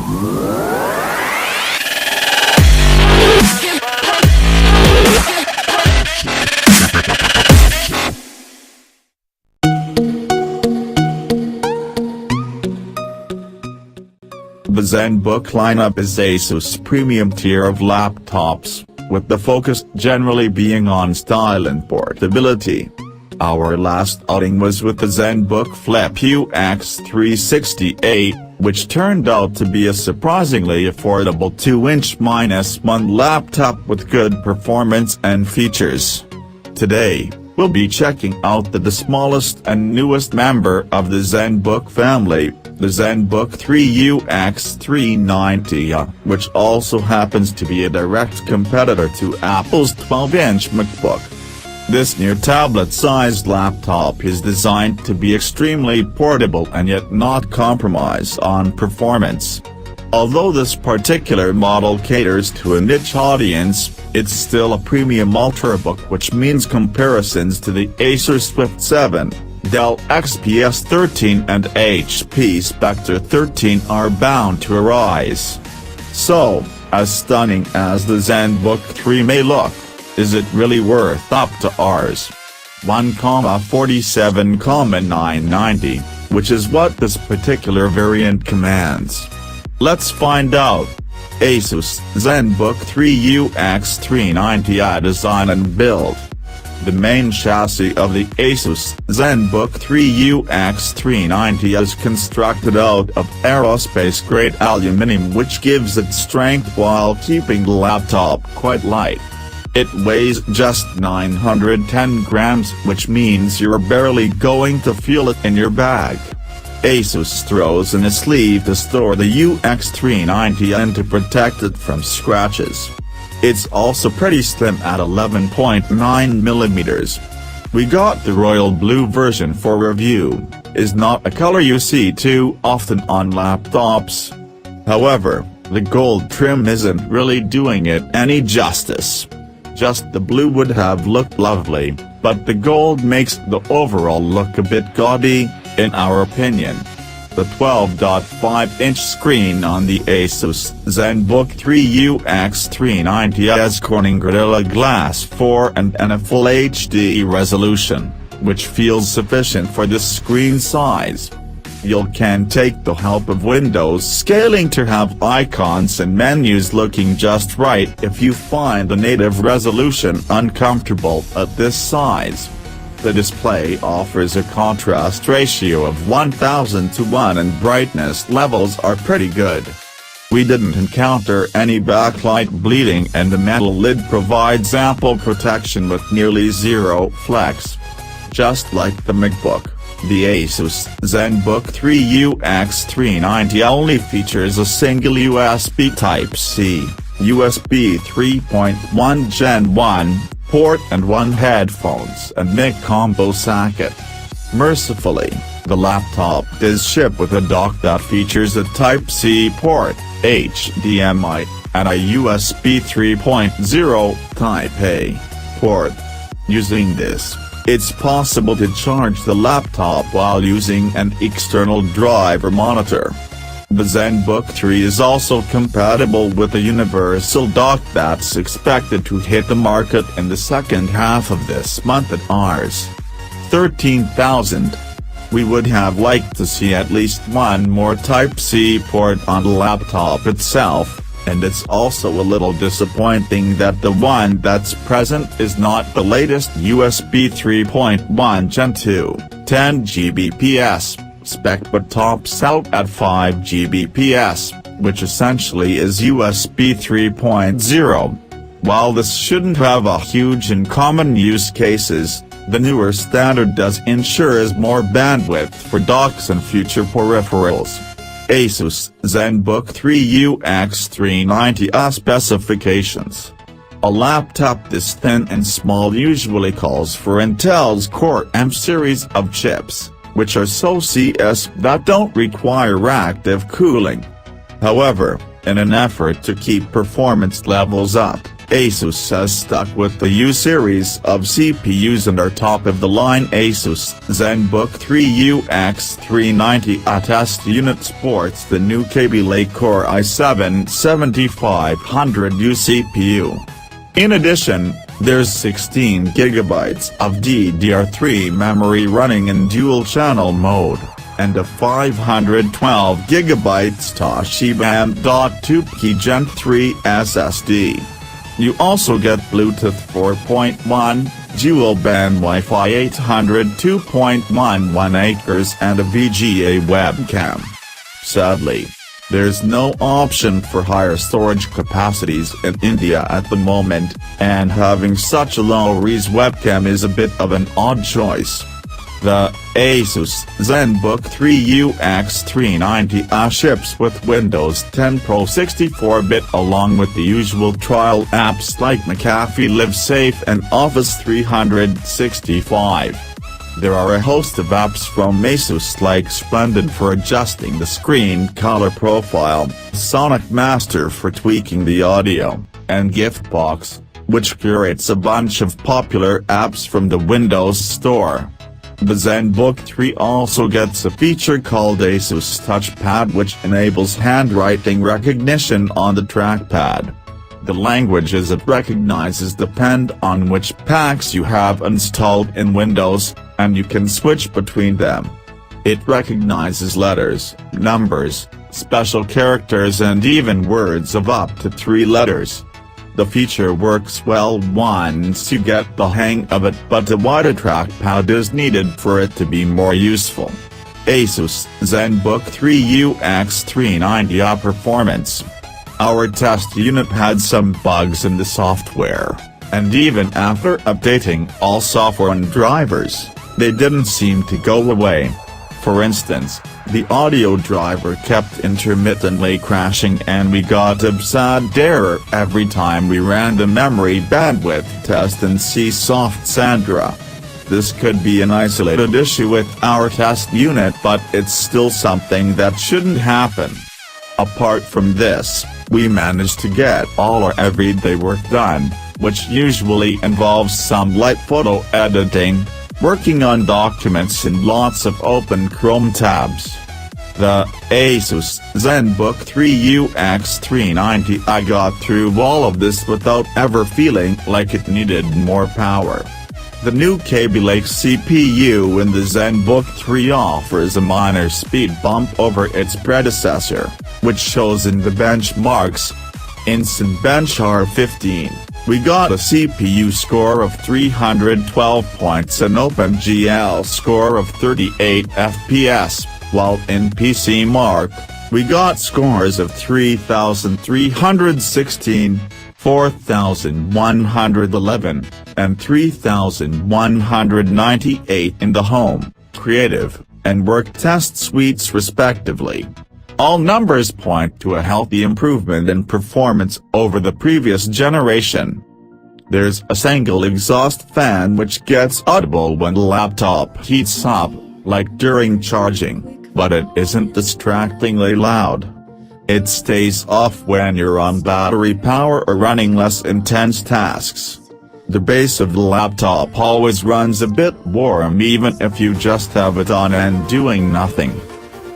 The ZenBook lineup is Asus premium tier of laptops, with the focus generally being on style and portability. Our last outing was with the ZenBook Flip UX360A, which turned out to be a surprisingly affordable 2-inch-1 laptop with good performance and features. Today, we'll be checking out the smallest and newest member of the ZenBook family, the ZenBook 3 UX390UA, which also happens to be a direct competitor to Apple's 12-inch MacBook. This near tablet-sized laptop is designed to be extremely portable and yet not compromise on performance. Although this particular model caters to a niche audience, it's still a premium Ultrabook, which means comparisons to the Acer Swift 7, Dell XPS 13 and HP Spectre 13 are bound to arise. So, as stunning as the ZenBook 3 may look, is it really worth up to Rs. 1,47,990, which is what this particular variant commands? Let's find out. Asus ZenBook 3 UX390A design and build. The main chassis of the Asus ZenBook 3 UX390A is constructed out of aerospace-grade aluminum, which gives it strength while keeping the laptop quite light. It weighs just 910 grams, which means you're barely going to feel it in your bag. Asus throws in a sleeve to store the UX390 and to protect it from scratches. It's also pretty slim at 11.9mm. We got the royal blue version for review. Is not a color you see too often on laptops. However, the gold trim isn't really doing it any justice. Just the blue would have looked lovely, but the gold makes the overall look a bit gaudy, in our opinion. The 12.5-inch screen on the Asus ZenBook 3 UX390 has Corning Gorilla Glass 4 and a full HD resolution, which feels sufficient for this screen size. You can take the help of Windows scaling to have icons and menus looking just right if you find the native resolution uncomfortable at this size. The display offers a contrast ratio of 1000:1 and brightness levels are pretty good. We didn't encounter any backlight bleeding and the metal lid provides ample protection with nearly zero flex. Just like the MacBook, the Asus ZenBook 3 UX390 only features a single USB Type-C, USB 3.1 Gen 1, port and one headphones and mic combo socket. Mercifully, the laptop does ship with a dock that features a Type-C port, HDMI, and a USB 3.0 Type-A port. Using this, it's possible to charge the laptop while using an external driver monitor. The ZenBook 3 is also compatible with a universal dock that's expected to hit the market in the second half of this month at Rs. 13,000. We would have liked to see at least one more Type-C port on the laptop itself, and it's also a little disappointing that the one that's present is not the latest USB 3.1 Gen 2, 10 Gbps. spec but tops out at 5 Gbps, which essentially is USB 3.0. While this shouldn't have a huge in common use cases, the newer standard does ensure more bandwidth for docks and future peripherals. Asus ZenBook 3 UX390A specifications. A laptop this thin and small usually calls for Intel's Core M series of chips, which are so CS that don't require active cooling. However, in an effort to keep performance levels up, Asus has stuck with the U series of CPUs, and our top-of-the-line Asus ZenBook 3 UX390A test unit sports the new Kaby Lake Core i7-7500U CPU. In addition, there's 16 GB of DDR3 memory running in dual-channel mode, and a 512 GB Toshiba M.2P Gen 3 SSD. You also get Bluetooth 4.1, dual-band Wi-Fi 802.11 acres and a VGA webcam. Sadly, there's no option for higher storage capacities in India at the moment, and having such a low-res webcam is a bit of an odd choice. The Asus ZenBook 3 UX390A ships with Windows 10 Pro 64-bit along with the usual trial apps like McAfee Live Safe and Office 365. There are a host of apps from Asus like Splendid for adjusting the screen color profile, Sonic Master for tweaking the audio, and Giftbox, which curates a bunch of popular apps from the Windows Store. The ZenBook 3 also gets a feature called Asus Touchpad, which enables handwriting recognition on the trackpad. The languages it recognizes depend on which packs you have installed in Windows, and you can switch between them. It recognizes letters, numbers, special characters and even words of up to 3 letters. The feature works well once you get the hang of it, but a wider trackpad is needed for it to be more useful. Asus ZenBook 3 UX390A performance. Our test unit had some bugs in the software, and even after updating all software and drivers, they didn't seem to go away. For instance, the audio driver kept intermittently crashing and we got a sad error every time we ran the memory bandwidth test in CSoft Sandra. This could be an isolated issue with our test unit, but it's still something that shouldn't happen. Apart from this, we managed to get all our everyday work done, which usually involves some light photo editing, working on documents and lots of open Chrome tabs. The Asus ZenBook 3 UX390A got through all of this without ever feeling like it needed more power. The new Kaby Lake CPU in the ZenBook 3 offers a minor speed bump over its predecessor, which shows in the benchmarks. In Cinebench 15, we got a CPU score of 312 points and OpenGL score of 38 FPS, while in PCMark, we got scores of 3,316, 4,111, and 3,198 in the Home, Creative, and Work test suites respectively. All numbers point to a healthy improvement in performance over the previous generation. There's a single exhaust fan which gets audible when the laptop heats up, like during charging, but it isn't distractingly loud. It stays off when you're on battery power or running less intense tasks. The base of the laptop always runs a bit warm even if you just have it on and doing nothing.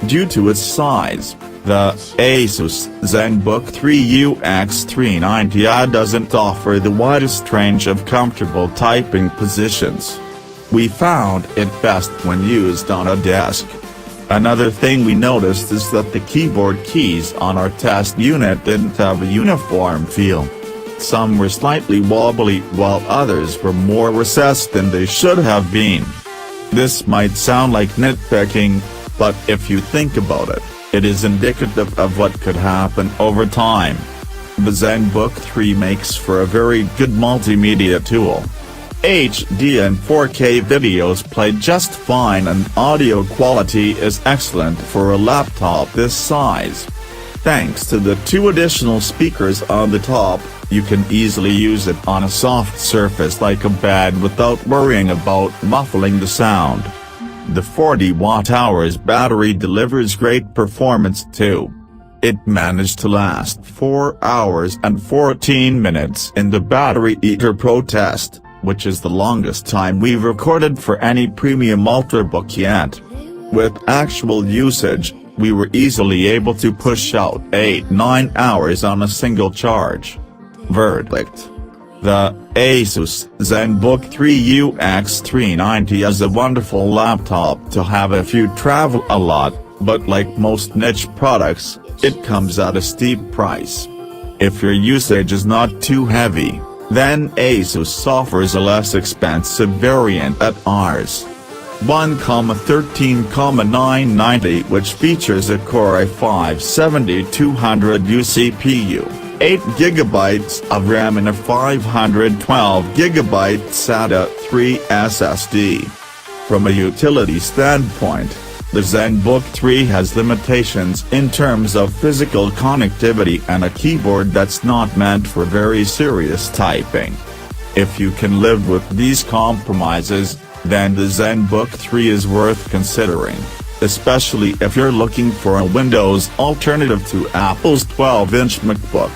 Due to its size, the Asus ZenBook 3 UX390A doesn't offer the widest range of comfortable typing positions. We found it best when used on a desk. Another thing we noticed is that the keyboard keys on our test unit didn't have a uniform feel. Some were slightly wobbly while others were more recessed than they should have been. This might sound like nitpicking, but if you think about it, it is indicative of what could happen over time. The ZenBook 3 makes for a very good multimedia tool. HD and 4K videos play just fine and audio quality is excellent for a laptop this size. Thanks to the 2 additional speakers on the top, you can easily use it on a soft surface like a bed without worrying about muffling the sound. The 40 Wh battery delivers great performance too. It managed to last 4 hours and 14 minutes in the Battery Eater Pro test, which is the longest time we've recorded for any premium Ultrabook yet. With actual usage, we were easily able to push out 8-9 hours on a single charge. Verdict: the Asus ZenBook 3 UX390 is a wonderful laptop to have if you travel a lot, but like most niche products, it comes at a steep price. If your usage is not too heavy, then Asus offers a less expensive variant at Rs. 1,13,990, which features a Core i5-7200U CPU, 8GB of RAM and a 512GB SATA 3 SSD. From a utility standpoint, the ZenBook 3 has limitations in terms of physical connectivity and a keyboard that's not meant for very serious typing. If you can live with these compromises, then the ZenBook 3 is worth considering, especially if you're looking for a Windows alternative to Apple's 12-inch MacBook.